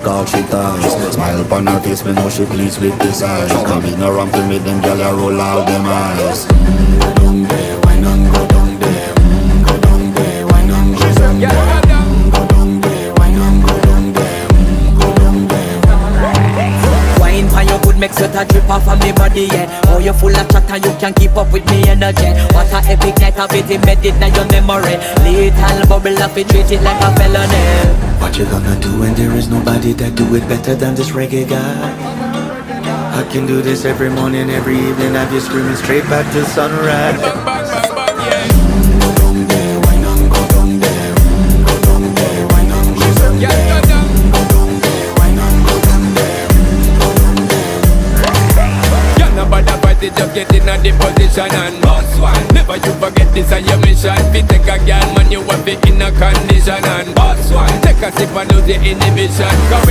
Cause she ties. Smile upon her face, me know she pleased with this eyes. Come in around to make them gyal a roll out them eyes. Go down there, why not go down there? Go down there, why not go down there? Go down there, why not go down there? Go down there. Wine for your good make sweat a drip off of me body, yeah. Oh, you full of chatter, you can keep up with me energy. What a epic night of it embedded in your memory. Little bubble up, it treat it like a felony. What you gonna do when there is nobody that do it better than this reggae guy? I can do this every morning, every evening. Have you screaming straight back to sunrise. Go down there, why not go down there? Go down there, why not go down there? Go down there, why not go down there? Go down there. You're not bad about it, just get in a the position and boss one. Never you forget this is your mission. Fi take a girl, man, you want be in a condition and boss one. Take a sip and lose the inhibition. Cause when